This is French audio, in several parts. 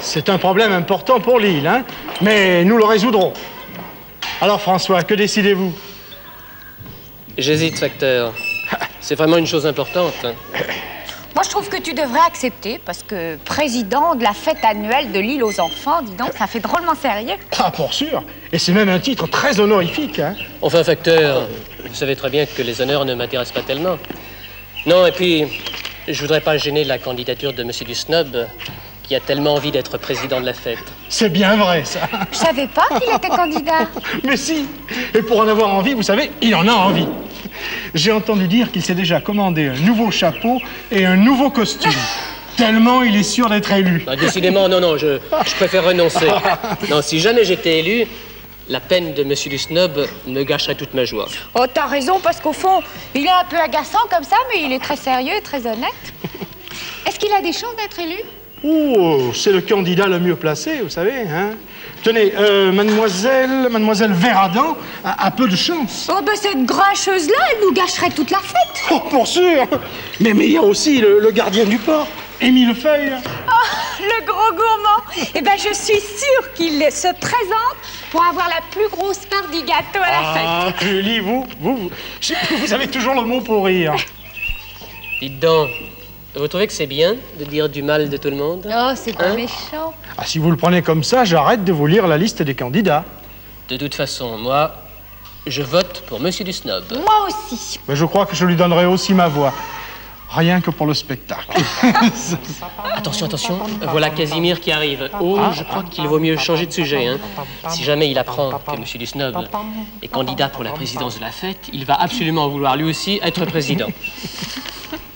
C'est un problème important pour l'île, hein, mais nous le résoudrons. Alors, François, que décidez-vous? J'hésite, facteur. C'est vraiment une chose importante. Moi, je trouve que tu devrais accepter, parce que président de la fête annuelle de l'île aux enfants, dis donc, ça fait drôlement sérieux. Ah, pour sûr. Et c'est même un titre très honorifique, hein. Enfin, facteur, vous savez très bien que les honneurs ne m'intéressent pas tellement. Non, et puis, je voudrais pas gêner la candidature de Monsieur Dusnob, qui a tellement envie d'être président de la fête. C'est bien vrai, ça. Je savais pas qu'il était candidat. Mais si. Et pour en avoir envie, vous savez, il en a envie. J'ai entendu dire qu'il s'est déjà commandé un nouveau chapeau et un nouveau costume. Tellement il est sûr d'être élu. Bah, décidément, non, je préfère renoncer. Non, si jamais j'étais élu, la peine de Monsieur Dusnob me gâcherait toute ma joie. Oh, t'as raison, parce qu'au fond, il est un peu agaçant comme ça, mais il est très sérieux et très honnête. Est-ce qu'il a des chances d'être élu? Oh, c'est le candidat le mieux placé, vous savez, hein. Tenez, mademoiselle Verradan a peu de chance. Oh, ben cette grincheuse-là, elle nous gâcherait toute la fête. Oh, pour sûr. Mais il y a aussi le gardien du port, Émile Feuille. Oh, le gros gourmand. Eh ben, je suis sûre qu'il se présente pour avoir la plus grosse part du gâteau à la fête. Ah, Julie, vous avez toujours le mot pour rire. Dites donc, vous trouvez que c'est bien de dire du mal de tout le monde? Oh, c'est pas méchant. Ah, si vous le prenez comme ça, j'arrête de vous lire la liste des candidats. De toute façon, moi, je vote pour Monsieur Dusnob. Moi aussi. Mais je crois que je lui donnerai aussi ma voix. Rien que pour le spectacle. Attention, voilà Casimir qui arrive. Oh, je crois qu'il vaut mieux changer de sujet, hein. Si jamais il apprend que Monsieur Dusnob est candidat pour la présidence de la fête, il va absolument vouloir lui aussi être président.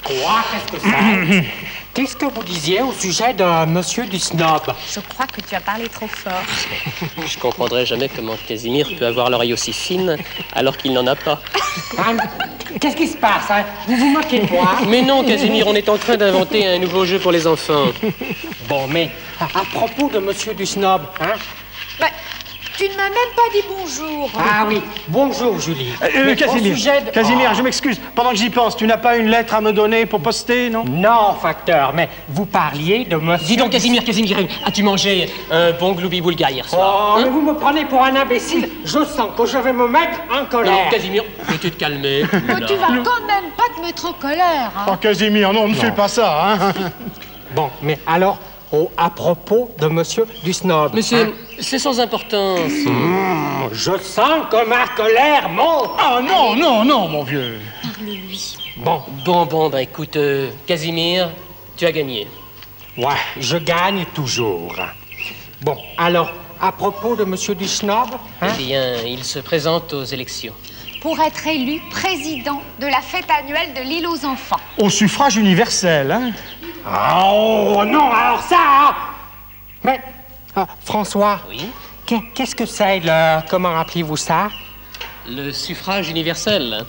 Quoi? Qu'est-ce que c'est? Qu'est-ce que vous disiez au sujet de Monsieur Dusnob? Je crois que tu as parlé trop fort. Je comprendrai jamais comment Casimir peut avoir l'oreille aussi fine alors qu'il n'en a pas. Hein? Qu'est-ce qui se passe, hein? Vous vous moquez de moi? Mais non, Casimir, on est en train d'inventer un nouveau jeu pour les enfants. Bon, mais à propos de Monsieur Dusnob, hein? Bah, tu ne m'as même pas dit bonjour. Ah oui, bonjour Julie. Casimir, je m'excuse. Pendant que j'y pense, tu n'as pas une lettre à me donner pour poster, non? Non, facteur, mais vous parliez de Monsieur... Dis donc, Casimir, as-tu mangé un bon gloubi-boulga hier soir? Oh, mais vous me prenez pour un imbécile. Je sens que je vais me mettre en colère. Non, Casimir, peux-tu te calmer? Tu vas quand même pas te mettre en colère, hein. Oh, Casimir, non, ne fais pas ça, hein. Bon, mais alors... Oh, à propos de Monsieur Dusnob. Monsieur, c'est sans importance. Je sens que ma colère monte. Ah non, mon vieux. Parle-lui. Bon, bah écoute, Casimir, tu as gagné. Ouais, je gagne toujours. Bon, alors, à propos de Monsieur Dusnob... Eh bien, il se présente aux élections. Pour être élu président de la fête annuelle de l'île aux enfants. Au suffrage universel, hein. Oh non, alors ça, hein? Mais, François, Oui? Qu'est-ce que c'est, comment appelez-vous ça? Le suffrage universel.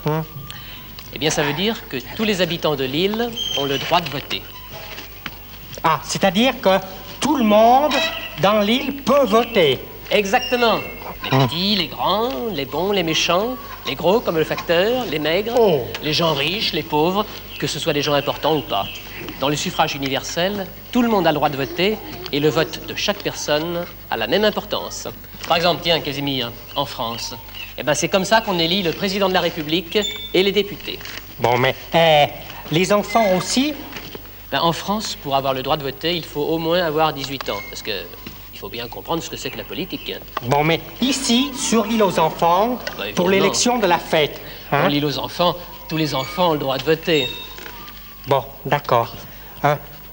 Eh bien, ça veut dire que tous les habitants de l'île ont le droit de voter. Ah, c'est-à-dire que tout le monde dans l'île peut voter. Exactement. Les petits, les grands, les bons, les méchants, les gros comme le facteur, les maigres, les gens riches, les pauvres, que ce soit des gens importants ou pas. Dans le suffrage universel, tout le monde a le droit de voter et le vote de chaque personne a la même importance. Par exemple, tiens, Casimir, en France, eh ben, c'est comme ça qu'on élit le président de la République et les députés. Bon, mais les enfants aussi? Ben, en France, pour avoir le droit de voter, il faut au moins avoir 18 ans, parce que il faut bien comprendre ce que c'est que la politique. Bon, mais ici, sur l'île aux enfants, pour l'élection de la fête... Hein? Pour l'île aux enfants, tous les enfants ont le droit de voter. Bon, d'accord.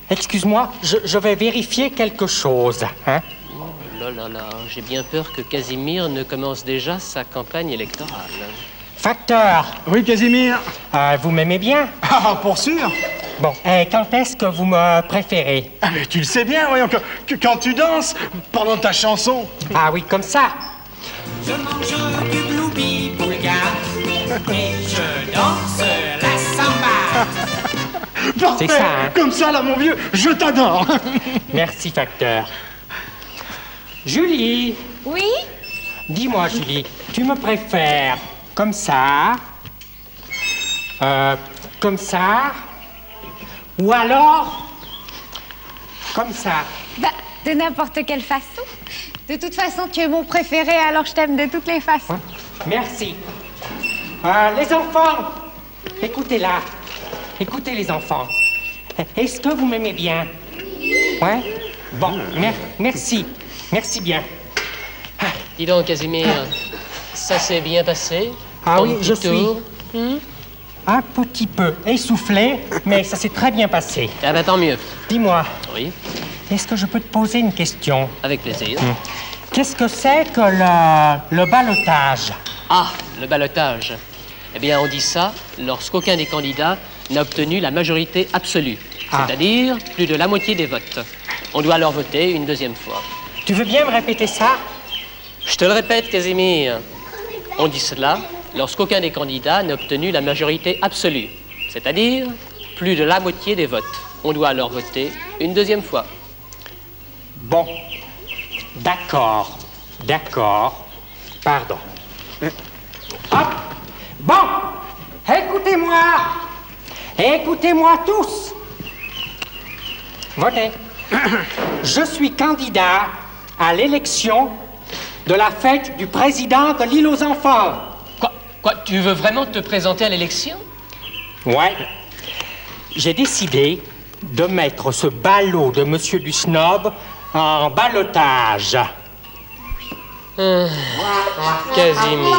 Excuse-moi, je vais vérifier quelque chose. Hein? Oh là, j'ai bien peur que Casimir ne commence déjà sa campagne électorale. Facteur! Oui, Casimir? Vous m'aimez bien? Ah, pour sûr! Bon, quand est-ce que vous me préférez? Ah, mais tu le sais bien, voyons, que quand tu danses, pendant ta chanson. Ah oui, comme ça. Je mange du gloubi-boulga et je danse la samba. Parfait. C'est ça, hein? Comme ça, là, mon vieux, je t'adore. Merci, facteur. Julie! Oui? Dis-moi, Julie, tu me préfères comme ça, comme ça, ou alors comme ça? Bah, De n'importe quelle façon. De toute façon, tu es mon préféré, alors je t'aime de toutes les façons. Merci. Les enfants, écoutez là. Écoutez les enfants. Est-ce que vous m'aimez bien? Ouais? Bon, merci. Merci bien. Dis donc, Casimir, ça s'est bien passé? Ah Ton oui, petit je suis tour un petit peu essoufflé, mais ça s'est très bien passé. Ah ben tant mieux. Dis-moi, Oui, est-ce que je peux te poser une question? avec plaisir. Qu'est-ce que c'est que le ballotage? Ah, le ballottage. Eh bien, on dit ça lorsqu'aucun des candidats n'a obtenu la majorité absolue, Ah. c'est-à-dire plus de la moitié des votes. On doit alors voter une deuxième fois. Tu veux bien me répéter ça? Je te le répète, Casimir. On dit cela lorsqu'aucun des candidats n'a obtenu la majorité absolue, c'est-à-dire plus de la moitié des votes. On doit alors voter une deuxième fois. Bon. D'accord. Pardon. Hop. Bon. Écoutez-moi tous. Votez. Je suis candidat à l'élection de la fête du président de l'île aux enfants. Quoi, tu veux vraiment te présenter à l'élection? Ouais. J'ai décidé de mettre ce ballot de Monsieur du Snob en ballottage. Casimir.